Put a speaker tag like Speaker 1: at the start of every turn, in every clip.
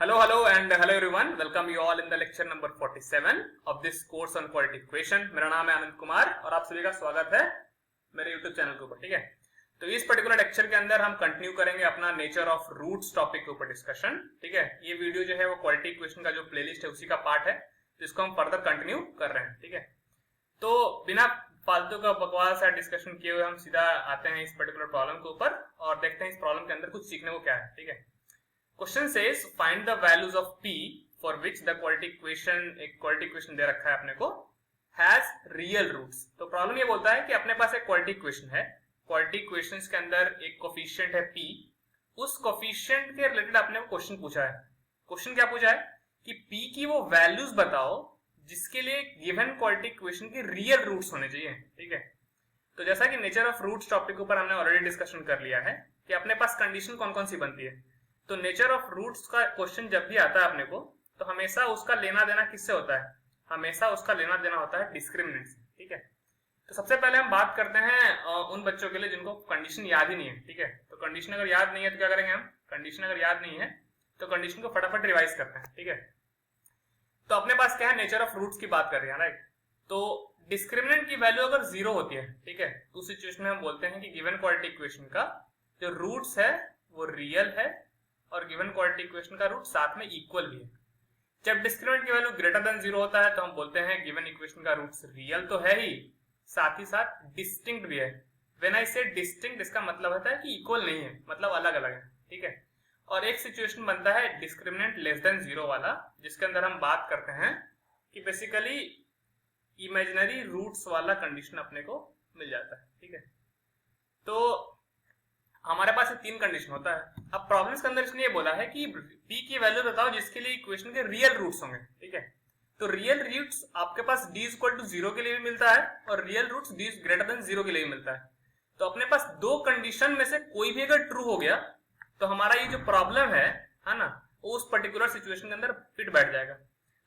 Speaker 1: Hello and hello everyone. Welcome you all in the lecture number 47 of this course on quadratic equation. मेरा नाम है आनंद कुमार और आप सभी का स्वागत है मेरे YouTube चैनल के ऊपर। ठीक है, तो इस पर्टिकुलर लेक्चर के अंदर हम कंटिन्यू करेंगे अपना नेचर ऑफ रूट्स टॉपिक के ऊपर डिस्कशन। ठीक है, ये वीडियो जो है वो क्वाड्रेटिक इक्वेशन का जो प्लेलिस्ट है उसी का पार्ट है, जिसको हम फर्दर कंटिन्यू कर रहे हैं। ठीक है, तो बिना फालतू का बकवास या डिस्कशन किए हुए हम सीधा आते हैं इस पर्टिकुलर प्रॉब्लम के ऊपर और देखते हैं इस प्रॉब्लम के अंदर कुछ सीखने को क्या है। ठीक है, question says find the values of p for which the quadratic equation, एक क्वाड्रेटिक इक्वेशन दे रखा है अपने को, हैज रियल रूट्स। तो प्रॉब्लम ये बोलता है कि अपने पास एक क्वाड्रेटिक इक्वेशन है, क्वाड्रेटिक इक्वेशंस के अंदर एक कोफिशिएंट है p, उस कोफिशिएंट के रिलेटेड आपने को क्वेश्चन पूछा है। क्वेश्चन क्या पूछा है कि p की वो वैल्यूज बताओ जिसके लिए गिवन क्वाड्रेटिक इक्वेशन के रियल रूट्स होने चाहिए। ठीक है, तो जैसा कि नेचर ऑफ रूट्स टॉपिक के ऊपर हमने ऑलरेडी डिस्कशन कर लिया है कि अपने पास कंडीशन कौन कौन सी बनती है, तो नेचर ऑफ रूट्स का क्वेश्चन जब भी आता है अपने को तो हमेशा उसका लेना देना किससे होता है, हमेशा उसका लेना देना होता है डिस्क्रिमिनेंट से। ठीक है, तो सबसे पहले हम बात करते हैं उन बच्चों के लिए जिनको कंडीशन याद ही नहीं है। ठीक है, तो कंडीशन अगर याद नहीं है तो क्या करेंगे हम, कंडीशन अगर याद नहीं है तो कंडीशन को फटाफट रिवाइज करते हैं। ठीक है, तो अपने पास क्या है, नेचर ऑफ रूट्स की बात कर रहे हैं, राइट। तो डिस्क्रिमिनेंट की वैल्यू अगर जीरो होती है, ठीक है, तो उस सिचुएशन में हम बोलते हैं कि गिवन क्वाड्रेटिक इक्वेशन का जो रूट्स है वो रियल है और गिवन क्वाड्रेटिक इक्वेशन का रूट साथ में इक्वल भी है। जब डिस्क्रिमिनेंट की वैल्यू ग्रेटर देन जीरो होता है तो हम बोलते हैं गिवन इक्वेशन का रूट्स रियल तो है ही, साथ ही साथ डिस्टिंक्ट भी है। व्हेन आई से डिस्टिंक्ट, इसका मतलब होता है कि इक्वल नहीं है, मतलब अलग अलग है। ठीक है, और एक सिचुएशन बनता है डिस्क्रिमिनेंट लेस देन जीरो वाला, जिसके अंदर हम बात करते हैं कि बेसिकली इमेजिनरी रूट्स वाला कंडीशन अपने को मिल जाता है। ठीक है, तो हमारे पास तीन कंडीशन होता है। अब प्रॉब्लम्स के अंदर इसने ये बोला है कि p की वैल्यू बताओ जिसके लिए इक्वेशन के रियल रूट्स होंगे। ठीक है, तो रियल रूट्स आपके पास d इक्वल टू जीरो के लिए भी मिलता है और real roots d greater than zero के लिए भी मिलता है। तो अपने पास दो कंडीशन में से कोई भी अगर ट्रू हो गया तो हमारा ये जो प्रॉब्लम है ना, वो उस पर्टिकुलर सिचुएशन के अंदर फिट बैठ जाएगा।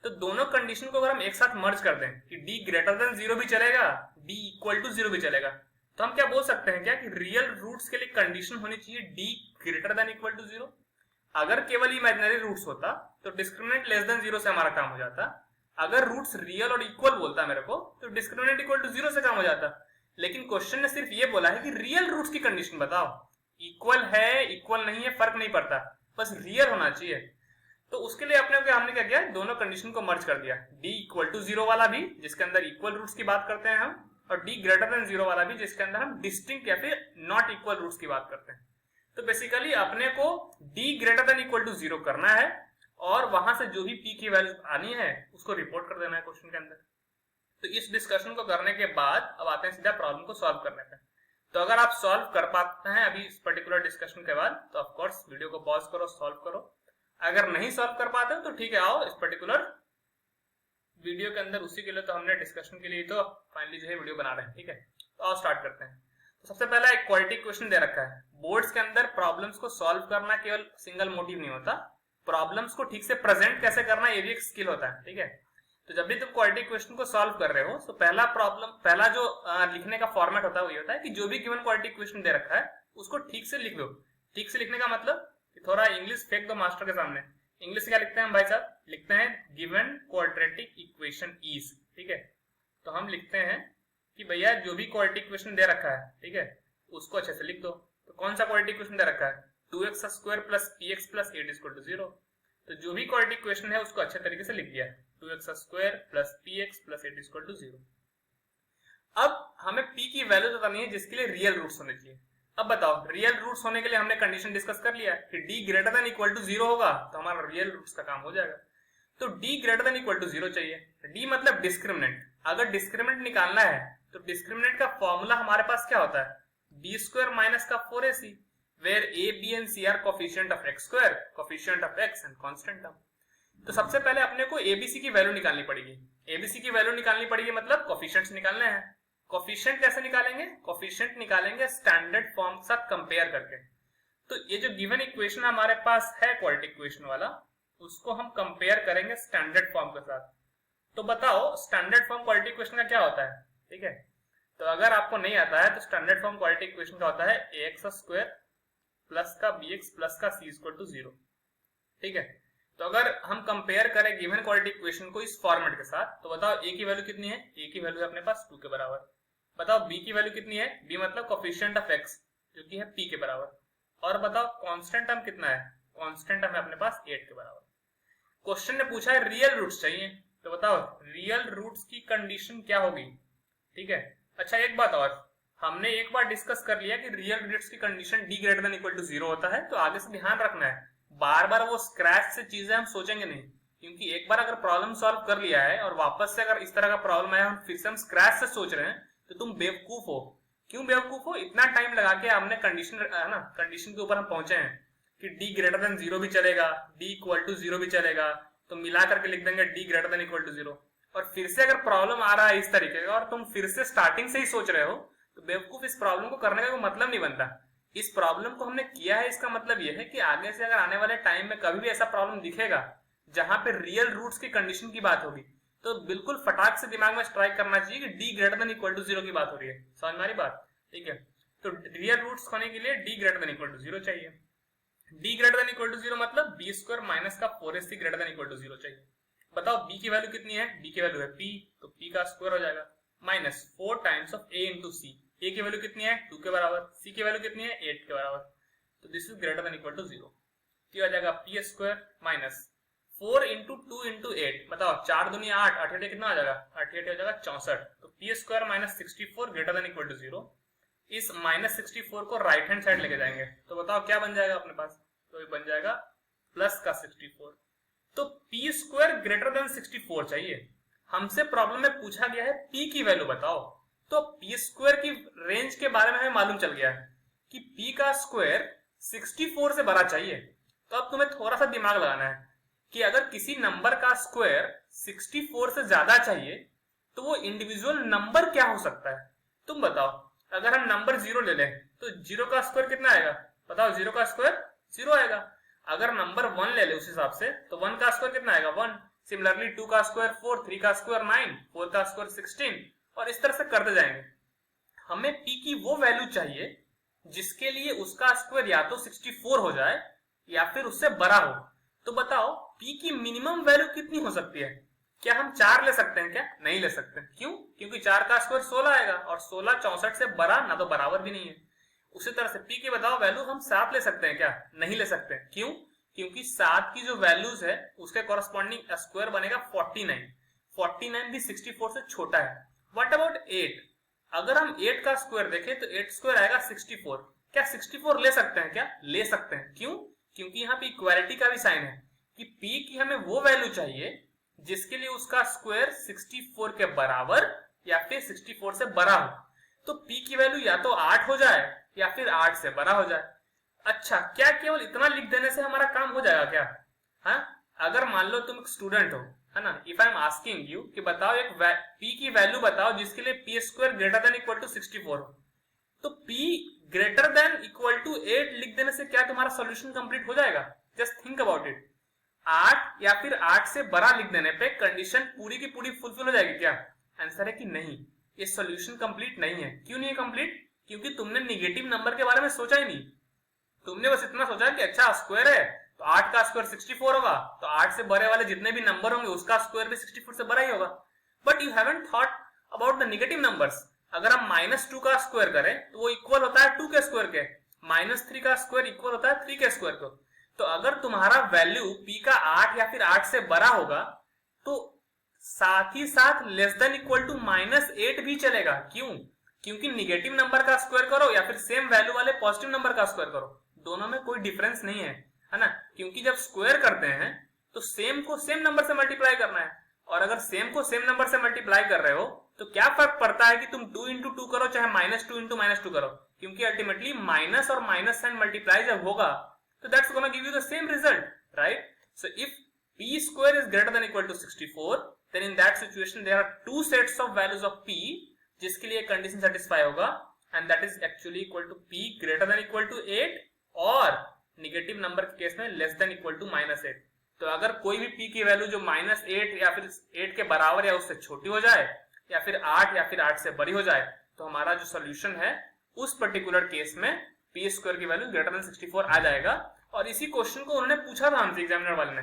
Speaker 1: तो दोनों कंडीशन को अगर हम एक साथ मर्ज कर दें कि d ग्रेटर देन जीरो भी चलेगा, d इक्वल टू जीरो भी चलेगा, तो हम क्या बोल सकते हैं क्या कि रियल रूट्स के लिए कंडीशन होनी चाहिए d greater than equal to zero. अगर केवल इमेजिनरी रूट्स होता तो डिस्क्रिमिनेंट लेस देन जीरो से हमारा काम हो जाता। अगर रूट्स रियल और इक्वल बोलता मेरे को तो डिस्क्रिमिनेंट इक्वल टू जीरो से काम हो जाता। लेकिन क्वेश्चन ने सिर्फ ये बोला है कि रियल रूट्स की कंडीशन बताओ, इक्वल है इक्वल नहीं है फर्क नहीं पड़ता, बस रियल होना चाहिए। तो उसके लिए हमने क्या किया, दोनों कंडीशन को मर्ज कर दिया, d इक्वल टू जीरो वाला भी जिसके अंदर इक्वल रूट्स की बात करते हैं हम, और d ग्रेटर देन जीरो वाला भी जिसके अंदर हम डिस्टिंक्ट या फिर नॉट इक्वल रूट्स की बात करते हैं। तो बेसिकली अपने को d greater than equal to zero करना है और वहां से जो भी p की वैल्यू आनी है उसको रिपोर्ट कर देना है क्वेश्चन के अंदर। तो इस डिस्कशन को करने के बाद अब आते हैं सीधा प्रॉब्लम को सॉल्व करने पे। तो अगर आप सॉल्व कर पाते हैं अभी इस पर्टिकुलर डिस्कशन के बाद तो ऑफ कोर्स वीडियो को पॉज करो, सॉल्व करो। अगर नहीं सॉल्व कर पाते हो तो ठीक है, आओ इस पर्टिकुलर वीडियो के अंदर, उसी के लिए तो हमने डिस्कशन के लिए तो फाइनली जो है वीडियो बना रहे हैं। ठीक है, तो आओ स्टार्ट करते हैं। तो सबसे पहला एक क्वाड्रेटिक इक्वेशन दे रखा है। बोर्ड्स के अंदर प्रॉब्लम्स को सॉल्व करना केवल सिंगल मोटिव नहीं होता, प्रॉब्लम्स को ठीक से प्रेजेंट कैसे करना ये भी एक स्किल होता है। ठीक है, तो जब भी तुम क्वाड्रेटिक इक्वेशन को सॉल्व कर रहे हो तो पहला जो लिखने का फॉर्मेट होता है वो ये होता है कि जो भी गिवन क्वाड्रेटिक इक्वेशन दे रखा है उसको ठीक से लिख दो। ठीक से लिखने का मतलब कि थोड़ा इंग्लिश फेंक दो मास्टर के सामने। इंग्लिश क्या लिखते हैं हम भाई साहब, लिखते हैं गिवन क्वाड्रेटिक इक्वेशन इज। ठीक है, तो हम लिखते हैं कि भैया जो भी क्वाड्रेटिक इक्वेशन दे रखा है, ठीक है, उसको अच्छे से लिख दो। तो कौन सा क्वाड्रेटिक इक्वेशन दे रखा है, 2x square plus px plus 8 equal to 0। तो जो भी क्वाड्रेटिक इक्वेशन है उसको अच्छे तरीके से लिख दिया, 2x square plus px plus 8 equal to 0। अब हमें p की वैल्यू बतानी है जिसके लिए रियल रूट्स होने चाहिए। अब बताओ, रियल रूट्स होने के लिए हमने कंडीशन डिस्कस कर लिया कि d greater than equal to zero होगा तो हमारा रियल रूट्स का काम हो जाएगा। तो d greater than equal to zero चाहिए, d मतलब डिस्क्रिमिनेंट। अगर डिस्क्रिमिनेंट निकालना है तो डिस्क्रिमिनेंट का फॉर्मूला हमारे पास क्या होता है, b स्क्वायर माइनस का 4ac, where a b and c are coefficient of x square, coefficient of x and constant term। तो सबसे पहले अपने को abc की वैल्यू निकालनी पड़ेगी। abc की वैल्यू निकालनी पड़ेगी मतलब कोफिशिएंट्स निकालने हैं। कोफिशिएंट कैसे निकालेंगे, कोफिशिएंट निकालेंगे स्टैंडर्ड फॉर्म के साथ कंपेयर करके। तो ये जो गिवन इक्वेशन हमारे पास है क्वाड्रेटिक इक्वेशन वाला, उसको हम कंपेयर करेंगे स्टैंडर्ड फॉर्म के साथ। तो बताओ स्टैंडर्ड फॉर्म क्वाड्रेटिक इक्वेशन का क्या होता है। ठीक है, तो अगर आपको नहीं आता है तो स्टैंडर्ड फॉर्म क्वाड्रेटिक इक्वेशन का होता है ax स्क्वायर प्लस का bx प्लस का c इक्वल टू 0। ठीक है, तो अगर हम कंपेयर करें गिवन क्वाड्रेटिक इक्वेशन को इस फॉर्मेट के साथ, तो बताओ a की वैल्यू कितनी है, a की वैल्यू है अपने पास 2 के बराबर। बताओ b की वैल्यू कितनी है, b मतलब कोफिशिएंट ऑफ x जो कि है p के बराबर। और बताओ कांस्टेंट टर्म कितना है, कांस्टेंट टर्म है अपने पास 8 के बराबर। क्वेश्चन ने पूछा है रियल रूट्स चाहिए, तो बताओ रियल रूट्स की कंडीशन क्या होगी। ठीक है, अच्छा एक बात और, हमने एक बार डिस्कस कर लिया कि रियल रूट्स की condition d greater than equal to 0 होता है, तो आगे से ध्यान रखना है, बार बार वो स्क्रैच से चीजें हम सोचेंगे नहीं, क्योंकि एक बार अगर प्रॉब्लम सॉल्व कर लिया है और वापस से अगर इस तरह का प्रॉब्लम आया फिर से हम स्क्रैच से सोच रहे हैं, तो तुम बेवकूफ हो। क्यों बेवकूफ हो, इतना टाइम लगा के हमने कंडीशन है ना, कंडीशन के ऊपर हम पहुंचे हैं कि d ग्रेटर देन 0 भी चलेगा, d इक्वल टू 0 भी चलेगा, तो मिला करके लिख देंगे d greater than equal to 0। और फिर से अगर प्रॉब्लम आ रहा है इस तरीके का और तुम फिर से स्टार्टिंग से ही सोच रहे हो, तो बेवकूफ, इस प्रॉब्लम को करने का कोई मतलब नहीं बनता। इस प्रॉब्लम को हमने किया है, इसका मतलब यह है कि आगे से अगर आने वाले टाइम में कभी भी ऐसा प्रॉब्लम दिखेगा जहां पे रियल रूट्स की कंडीशन की बात होगी, तो बिल्कुल फटाक से दिमाग में स्ट्राइक करना चाहिए कि d greater than equal to 0 की बात हो रही है। समझ में आ रही बात? ठीक है, तो रियल रूट्स होने के लिए d greater than equal to 0 चाहिए। d greater than equal to 0 मतलब b स्क्वायर माइनस का 4ac greater than equal to 0 चाहिए। बताओ b की वैल्यू कितनी है, b की वैल्यू है p, तो p का स्क्वायर हो जाएगा minus 4 times of a into c। a की वैल्यू कितनी है 2 के बराबर, c की वैल्यू कितनी है 8 के बराबर, तो this is greater than equal to 0। क्या हो जाएगा p square minus 4 into 2 into 8, बताओ 4 दूनी 8, 8 8 कितना आ जाएगा, 8 8 हो जाएगा 64। तो p square minus 64 greater than equal to 0। इस माइनस 64 को राइट हैंड साइड लेके जाएंगे, तो बताओ क्या बन जाएगा अपने पास, तो ये बन जाएगा प्लस का 64। तो p स्क्वायर ग्रेटर देन 64 चाहिए। हमसे प्रॉब्लम में पूछा गया है p की वैल्यू बताओ, तो p स्क्वायर की रेंज के बारे में हमें मालूम चल गया है कि p का स्क्वायर 64 से बड़ा चाहिए। तो अब तुम्हें थोड़ा सा दिमाग लगाना है कि अगर किसी नंबर का स्क्वायर 64 से ज्यादा चाहिए तो वो इंडिविजुअल नंबर क्या हो सकता है। तुम बताओ, अगर हम नंबर 0 ले लें तो 0 का स्क्वायर कितना आएगा, बताओ 0 का स्क्वायर 0 आएगा। अगर नंबर 1 ले ले उस हिसाब से तो 1 का स्क्वायर कितना आएगा 1। सिमिलरली 2 का स्क्वायर 4, 3 का स्क्वायर 9, 4 का स्क्वायर 16, और इस तरह से करते जाएंगे। हमें p की वो वैल्यू चाहिए जिसके लिए उसका स्क्वायर या तो 64 हो जाए या फिर उससे बड़ा हो। तो बताओ p की मिनिमम वैल्यू कितनी हो सकती है। क्या हम 4 ले सकते हैं क्या, नहीं ले सकते। क्यों, क्योंकि 4 का स्क्वायर 16 आएगा और 16 64 से बड़ा ना तो बराबर भी नहीं है। उसी तरह से p की बताओ वैल्यू हम 7 ले सकते हैं क्या, नहीं ले सकते। क्यों, क्योंकि 7 की जो वैल्यूज है उसके कॉरेस्पॉन्डिंग स्क्वायर बनेगा 49, 49 भी 64 से छोटा है। व्हाट अबाउट 8, अगर हम 8 का स्क्वायर देखें तो 8 स्क्वायर आएगा 64। क्या 64 ले सकते हैं क्या, ले सकते हैं। क्यों, क्योंकि यहाँ पे इक्वालिटी का भी साइन है कि p की हमें वो वैल्यू चाहिए जिसके लिए उसका स्क्वायर 64 के बराबर या फिर 64 से बड़ा हो। तो p की वैल्यू या तो 8 हो जाए या फिर 8 से बड़ा हो जाए। अच्छा, क्या केवल इतना लिख देने से हमारा काम हो जाएगा क्या। हाँ, अगर मान लो तुम एक स्टूडेंट हो, है ना, if I am asking you कि बताओ एक p की वैल्यू बताओ जिसके लिए p square greater than equal to 64 हो, तो p greater than equal to 8 लिख देने से क्या तुम्हारा सॉल्यूशन कंप्लीट हो जाएगा। Just think about it. 8 या फिर 8 से बड़ा लिख देने पे कंडीशन पूरी की पूरी फुलफिल हो जाएगी क्या। आंसर है कि नहीं, ये सॉल्यूशन कंप्लीट नहीं है। क्यों नहीं है कंप्लीट, क्योंकि तुमने निगेटिव नंबर के बारे में सोचा ही नहीं। तुमने बस इतना सोचा कि अच्छा स्क्वायर है तो 8 का स्क्वायर 64 होगा, तो 8 से बड़े वाले जितने भी नंबर होंगे उसका स्क्वायर भी 64 से बड़ा ही होगा। But you haven't thought about the negative numbers. अगर हम -2 का स्क्वायर करें तो वो इक्वल होता है 2 के स्क्वायर के, -3 का स्क्वायर इक्वल होता है 3 के स्क्वायर को। तो अगर तुम्हारा वैल्यू p का 8 या फिर 8 से बड़ा होगा तो साथ ही साथ लेस देन इक्वल टू -8 भी चलेगा। क्यों, क्योंकि निगेटिव नंबर का स्क्वायर करो या फिर सेम वैल्यू वाले पॉजिटिव नंबर का स्क्वायर करो, दोनों में कोई डिफरेंस नहीं है ना। क्योंकि जब स्क्वायर करते हैं तो सेम को सेम नंबर से मल्टीप्लाई करना है, और अगर सेम को सेम नंबर से मल्टीप्लाई कर रहे हो तो क्या फर्क पड़ता है कि तुम 2 इंटू 2 करो चाहे -2 इंटू -2 करो, क्योंकि अल्टीमेटली माइनस और माइनस साइन मल्टीप्लाई जब होगा तो that's gonna give you the same result, right. So if p square is greater than equal to 64, then in that situation there are 2 sets of values of p जिसके लिए condition satisfy होगा, and that is actually equal to p greater than equal to 8 और negative number के case में less than equal to -8। तो अगर कोई भी p की वैल्यू जो -8 या फिर 8 के बराबर या उससे छोटी हो जाए या फिर 8 या फिर 8 से बड़ी हो जाए, तो हमारा जो सोल्यूशन है उस पर्टिकुलर केस में p स्क्वायर की वैल्यू ग्रेटर देन 64 आ जाएगा। और इसी क्वेश्चन को उन्होंने पूछा था हमसे एग्जामिनर वाले ने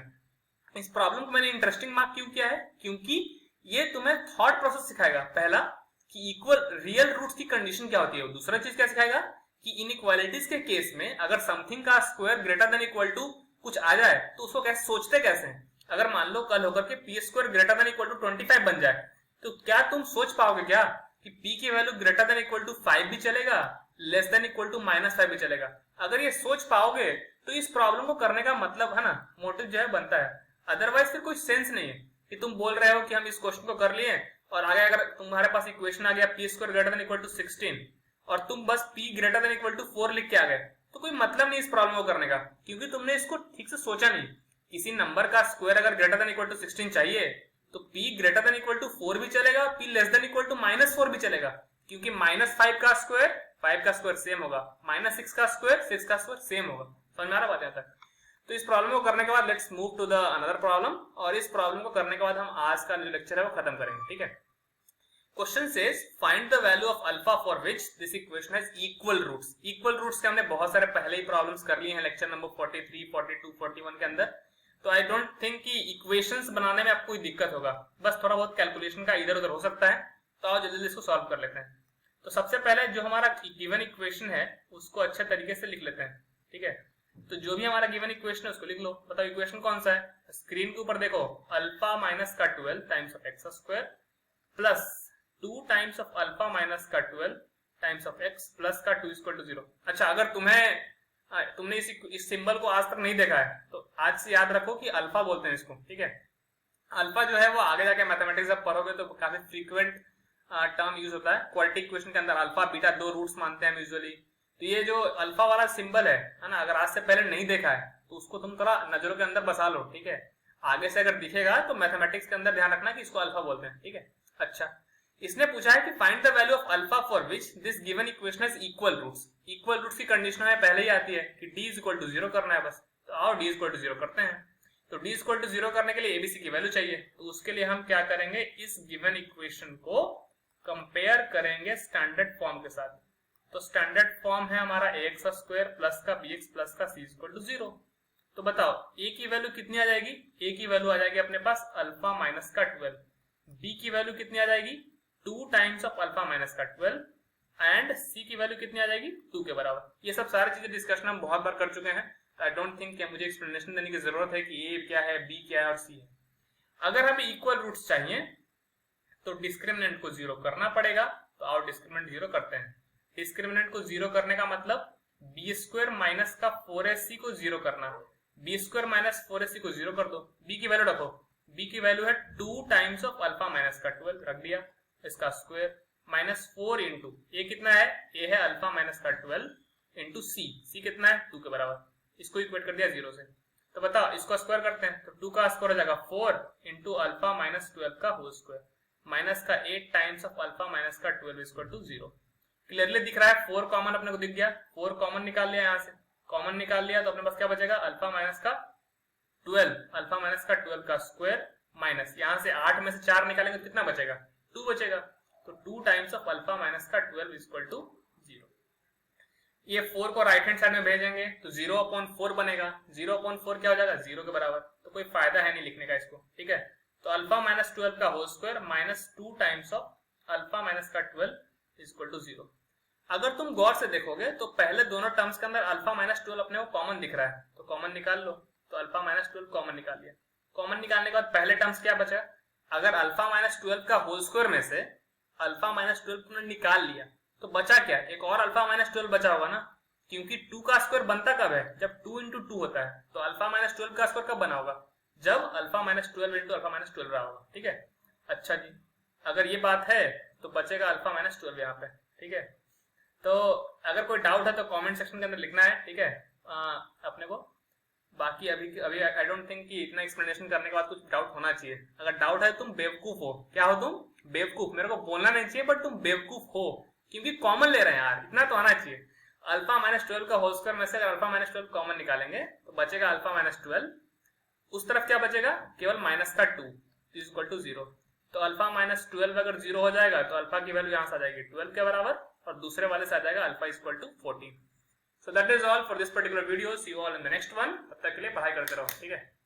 Speaker 1: इस प्रॉब्लम को मैंने इंटरेस्टिंग मार्क क्यों किया है, क्योंकि ये तुम्हें थॉट प्रोसेस सिखाएगा। पहला कि इक्वल रियल रूट्स की कंडीशन क्या होती है, दूसरा चीज क्या सिखाएगा कि इनइक्वालिटीज के केस में अगर समथिंग का square greater than equal to कुछ आ जाए तो उसको कैसे सोचते कैसे हैं। अगर मान लो कल होकर के p square greater than equal to 25 बन जाए तो क्या तुम सोच पाओगे क्या कि p की value greater than equal to 5 भी चलेगा, लेस देन इक्वल टू -5 भी चलेगा। अगर ये सोच पाओगे तो इस प्रॉब्लम को करने का मतलब है ना, मोटिव जो है बनता है। अदरवाइज फिर कोई सेंस नहीं है कि तुम बोल रहे हो कि हम इस क्वेश्चन को कर लिए और आगे अगर तुम्हारे पास इक्वेशन आ गया p square greater than equal to 16 और तुम बस p greater than equal to 4 लिख के आ गए, तो कोई मतलब नहीं इस प्रॉब्लम को करने का, क्योंकि तुमने इसको ठीक से सोचा नहीं। किसी नंबर का स्क्वायर अगर ग्रेटर देन इक्वल टू 16 चाहिए तो p greater than equal to 4 भी चलेगा, p less than equal to -4 भी चलेगा, क्योंकि -5 का स्क्वायर 5 का स्क्वायर सेम होगा, -6 का स्क्वायर 6 का स्क्वायर सेम होगा। समझ में आ रहा बात यहाँ तक। तो इस प्रॉब्लम को करने के बाद let's move to the another problem, और इस प्रॉब्लम को करने के बाद हम आज का जो लेक्चर है वो खत्म करेंगे। ठीक है। Question says find the value of alpha for which this equation has equal roots. Equal roots के हमने बहुत सारे पहले ही प्रॉब्लम्स कर लिए हैं लेक्चर नंबर 43, 42, 41 के अंदर, तो आई डोंट थिंक कि इक्वेशंस बनाने में आपको कोई दिक्कत होगा, बस थोड़ा बहुत कैलकुलेशन का इधर उधर हो सकता है। तो आओ जल्दी इसको सॉल्व कर लेते हैं। तो सबसे पहले जो हमारा गिवन इक्वेशन है उसको अच्छे तरीके से लिख लेते हैं। ठीक है। तो जो भी हमारा गिवन इक्वेशन है उसको लिख लो। बताओ इक्वेशन कौन सा है। स्क्रीन के ऊपर देखो, अल्फा माइनस का 12 times of x square plus 2 times of alpha minus का 12 टाइम्स ऑफ एक्स प्लस का 2 इक्वल टू 0। अच्छा, अगर तुमने इस सिंबल को आज तक नहीं देखा है तो आज से याद रखो कि अल्फा बोलते हैं इसको। ठीक है। अल्फा जो है वो आगे जाके मैथमेटिक्स जब पढ़ोगे तो काफी फ्रीक्वेंट टर्म यूज होता है। क्वाड्रेटिक इक्वेशन के अंदर अल्फा बीटा 2 रूट्स मानते हैं यूजुअली। तो ये जो अल्फा वाला सिंबल है ना, अगर आज से पहले नहीं देखा है तो उसको तुम थोड़ा नजरों के अंदर बसा लो। ठीक है। आगे से अगर दिखेगा तो मैथमेटिक्स के अंदर ध्यान रखना कि इसको अल्फा बोलते हैं। ठीक है। अच्छा, इसने पूछा है कि find the value of alpha for which this given equation has equal roots. Equal roots की कंडीशन में पहले ही आती है कि d इज इक्वल टू 0 करना है बस। तो आओ d इज इक्वल टू 0 करते हैं। तो d इज इक्वल टू 0 करने के लिए एबीसी की वैल्यू चाहिए। तो उसके लिए हम क्या करेंगे, इस गिवन इक्वेशन को कंपेयर करेंगे स्टैंडर्ड फॉर्म के साथ। तो स्टैंडर्ड फॉर्म है हमारा ax स्क्वायर प्लस का bx प्लस का c इक्वल टू 0। तो बताओ a की वैल्यू कितनी आ जाएगी। a की वैल्यू आ जाएगी अपने पास अल्फा माइनस का 12। b की वैल्यू कितनी आ जाएगी 2 टाइम्स ऑफ अल्फा माइनस का 12 एंड c की वैल्यू कितनी आ जाएगी 2 के बराबर। ये सब सारी चीजें डिस्कशन हम बहुत बार कर चुके हैं। आई डोंट थिंक कि मुझे एक्सप्लेनेशन देने की जरूरत है कि a क्या है, b क्या है और c है। अगर हमें इक्वल रूट्स चाहिए तो डिस्क्रिमिनेंट को 0 करना पड़ेगा। तो आओ डिस्क्रिमिनेंट 0 करते हैं। डिस्क्रिमिनेंट को 0 करने का मतलब बी स्क्वायर माइनस का 4ac को 0 करना। बी स्क्वायर माइनस 4ac को 0 कर दो। b की वैल्यू रखो। b की वैल्यू है 2 टाइम्स ऑफ अल्फा माइनस का 12 रख दिया, इसका स्क्वायर माइनस 4 इंटू ए कितना है, ए है अल्फा माइनस का 12 इंटू सी कितना है 2 के बराबर। इसको इक्वेट कर दिया 0 से। तो बताओ इसको स्क्वायर करते हैं। तो 2 का स्क्वायर हो जाएगा 4 इंटू अल्फा माइनस 12 का होल स्क्वायर माइनस का 8 टाइम्स ऑफ अल्फा माइनस का 12 इक्वल टू 0। क्लियरली दिख रहा है। 4 कॉमन अपने को दिख गया, 4 कॉमन निकाल लिया, यहाँ से कॉमन निकाल लिया तो अपने पास क्या बचेगा अल्फा माइनस का 12 का स्क्वायर माइनस यहाँ से 8 में से 4 निकालेंगे तो कितना बचेगा 2 बचेगा। तो 2 टाइम्स ऑफ अल्फा माइनस का 12 इक्वल टू 0। ये 4 को राइट हैंड साइड में भेजेंगे तो 0/4 बनेगा। 0/4 क्या हो जाएगा 0 के बराबर। तो कोई फायदा है नहीं लिखने का इसको। ठीक है। तो अल्फा माइनस 12 का whole square minus 2 times of alpha minus का 12 इक्वल टू 0। अगर तुम गौर से देखोगे तो पहले दोनों टर्म्स के अंदर अल्फा माइनस 12 अपने को कॉमन दिख रहा है, तो कॉमन निकाल लो। तो अल्फा माइनस 12 कॉमन निकाल लिया। कॉमन निकालने के बाद पहले टर्म्स क्या बचा, अगर अल्फा माइनस 12 का होल स्क्वायर में से अल्फा माइनस 12 तुमने निकाल लिया तो बचा क्या, एक और अल्फा माइनस 12 बचा होगा ना, क्योंकि 2 का स्क्वायर बनता कब है, जब 2 इंटू 2 होता है। तो अल्फा माइनस 12 का स्क्वायर कब बना होगा, जब alpha minus 12 into alpha minus 12 रहा होगा। ठीक है। अच्छा जी, अगर ये बात है तो बचेगा अल्फा माइनस 12 यहाँ पे। ठीक है। तो अगर कोई डाउट है तो कमेंट सेक्शन के अंदर लिखना है। ठीक है। अपने को बाकी अभी आई डोंट थिंक कि इतना एक्सप्लेनेशन करने के बाद कुछ डाउट होना चाहिए। अगर डाउट है तुम बेवकूफ हो। क्या हो तुम, बेवकूफ। मेरे को बोलना नहीं चाहिए बट तुम बेवकूफ हो, क्योंकि कॉमन ले रहे हैं यार, इतना तो आना चाहिए। अल्फा माइनस 12 का होल स्क्वायर में से अगर अल्फा माइनस 12 कॉमन निकालेंगे तो बचेगा अल्फा माइनस 12। उस तरफ क्या बचेगा, केवल माइनस का 2 इक्वल टू 0। तो अल्फा माइनस 12 अगर 0 हो जाएगा तो अल्फा की वैल्यू यहाँ से आ जाएगी 12 के बराबर, और दूसरे वाले से आ जाएगा alpha equal to 14। So that is all for this particular video. See you all in the next one. तब तक के लिए पढ़ाई करते रहो। ठीक है।